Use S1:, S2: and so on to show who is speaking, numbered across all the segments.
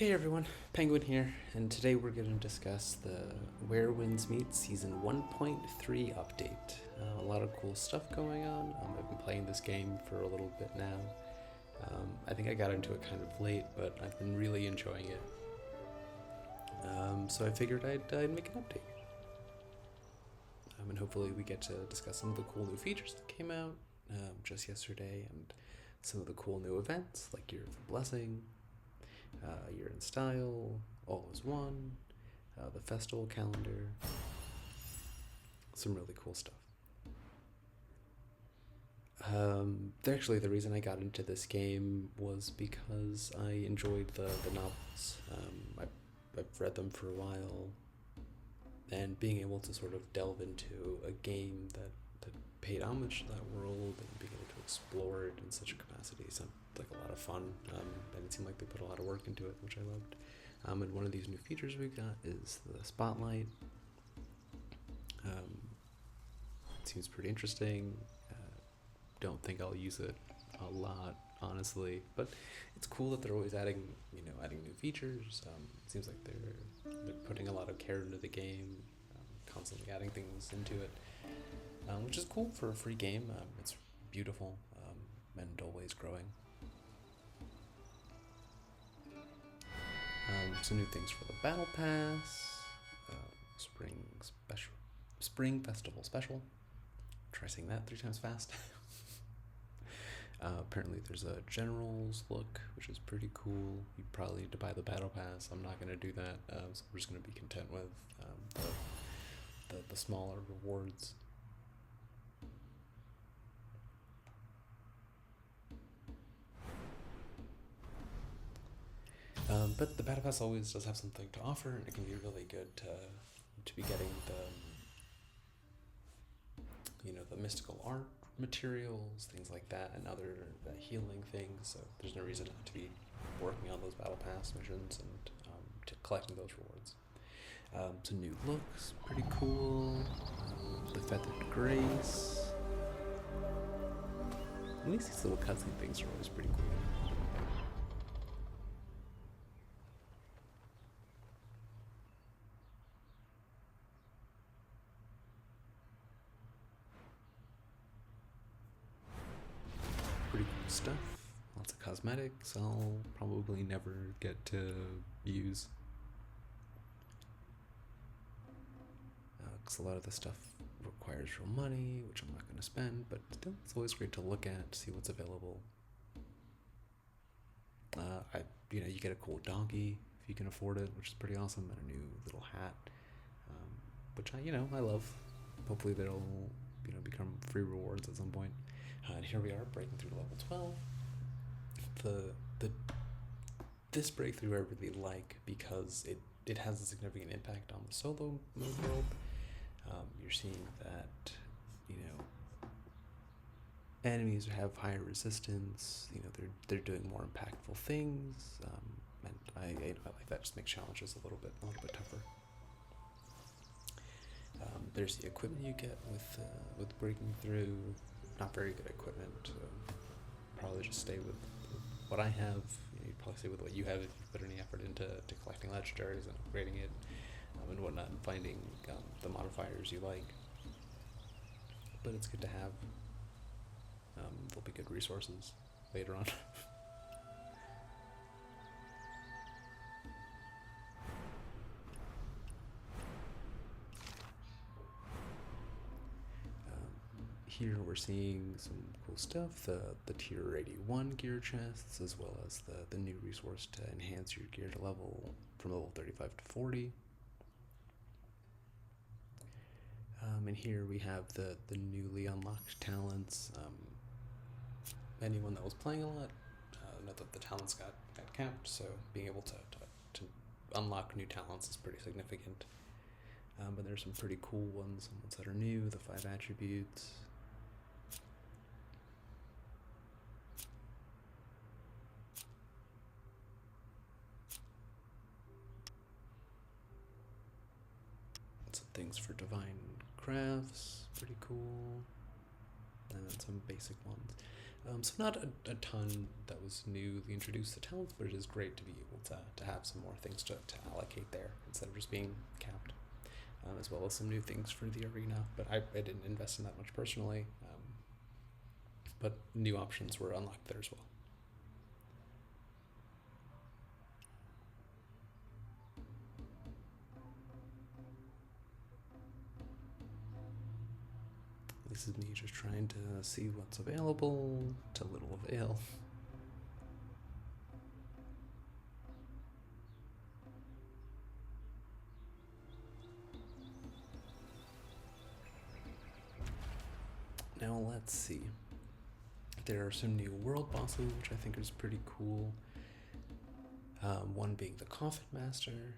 S1: Hey everyone, Penguin here, and today we're going to discuss the Where Winds Meet Season 1.3 update. A lot of cool stuff going on. I've been playing this game for a little bit now. I think I got into it kind of late, but I've been really enjoying it. So I figured I'd make an update. And hopefully we get to discuss some of the cool new features that came out just yesterday and some of the cool new events like Year of the Blessing, Year in Style, All is One, the festival calendar, some really cool stuff. Actually, the reason I got into this game was because I enjoyed the novels. I've read them for a while, and being able to sort of delve into a game that paid homage to that world and being able to explore it in such a capacity sounded like a lot of fun, and it seemed like they put a lot of work into it, which I loved. And one of these new features we got is the spotlight. It seems pretty interesting. Don't think I'll use it a lot, honestly, but it's cool that they're always adding new features. It seems like they're putting a lot of care into the game, constantly adding things into it, which is cool for a free game. It's beautiful, and always growing. Some new things for the battle pass, spring special, spring festival special. Try saying that 3 times fast. Apparently there's a general's look, which is pretty cool. You probably need to buy the battle pass. I'm not going to do that, so we're just going to be content with the smaller rewards. But the battle pass always does have something to offer, and it can be really good to be getting the mystical art materials, things like that, and other healing things. So there's no reason not to be working on those battle pass missions and collecting those rewards. Some new looks, pretty cool. The feathered grace. At least these little cutscene things are always pretty cool. Pretty cool stuff. Lots of cosmetics I'll probably never get to use. Because a lot of the stuff requires real money, which I'm not going to spend, but still, it's always great to look at, see what's available. You get a cool donkey if you can afford it, which is pretty awesome, and a new little hat, which I love. Hopefully they'll become free rewards at some point. And here we are breaking through level 12. This breakthrough I really like because it has a significant impact on the solo mode world. You're seeing that enemies have higher resistance. They're doing more impactful things, and I like that. Just makes challenges a little bit tougher. There's the equipment you get with breaking through. Not very good equipment. Probably just stay with what I have. You'd probably stay with what you have if you put any effort into collecting legendaries and upgrading it, and whatnot, and finding the modifiers you like. But it's good to have. There'll be good resources later on. Here we're seeing some cool stuff, the tier 81 gear chests, as well as the new resource to enhance your gear to level from level 35 to 40. And here we have the newly unlocked talents. Anyone that was playing a lot know that the talents got capped, so being able to unlock new talents is pretty significant. But there's some pretty cool ones that are new, the 5 attributes. Some things for divine crafts, pretty cool. And then some basic ones. So not a ton that was newly introduced to talents, but it is great to be able to have some more things to allocate there instead of just being capped, as well as some new things for the arena. But I didn't invest in that much personally, but new options were unlocked there as well. This is me just trying to see what's available, to little avail. Now let's see. There are some new world bosses, which I think is pretty cool. One being the Coffin Master.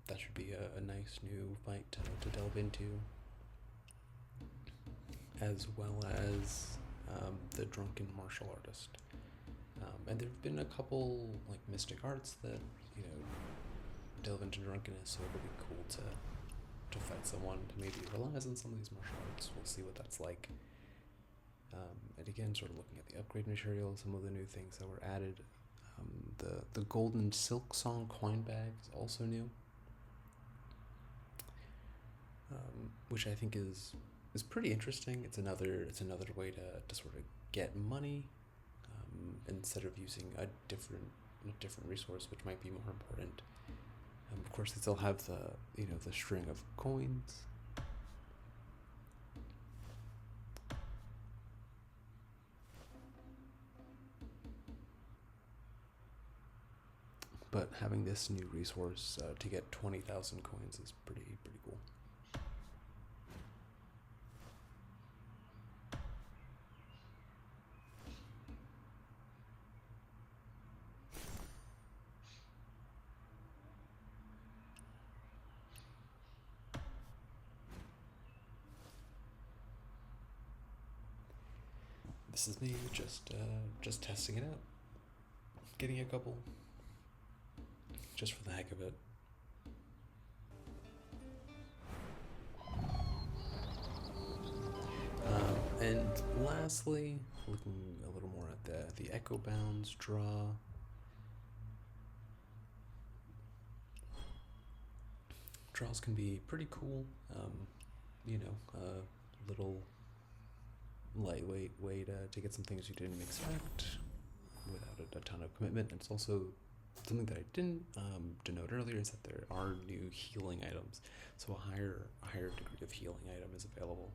S1: That should be a nice new fight to delve into, as well as the Drunken Martial Artist. And there have been a couple like mystic arts that delve into drunkenness, so it'll be cool to fight someone who maybe relies on some of these martial arts. We'll see what that's like. And again, sort of looking at the upgrade material, some of the new things that were added. The Golden Silk Song coin bag is also new, which I think is pretty interesting. It's another way to sort of get money, instead of using a different resource, which might be more important. Of course, they still have the string of coins. But having this new resource to get 20,000 coins is pretty cool. This is me just testing it out, getting a couple, just for the heck of it. And lastly, looking a little more at the Echo Bounds draw. Draws can be pretty cool. A little lightweight way to get some things you didn't expect without a ton of commitment. And it's also something that I didn't denote earlier is that there are new healing items, so a higher degree of healing item is available,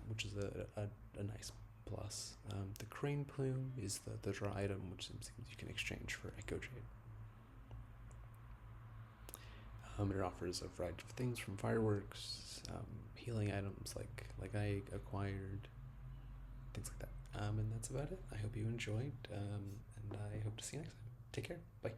S1: which is a nice plus. The Crane Plume is the draw item, which seems you can exchange for Echo Jade. It offers a variety of things from fireworks, healing items like I acquired, things like that. And that's about it. I hope you enjoyed, and I hope to see you next time. Take care. Bye.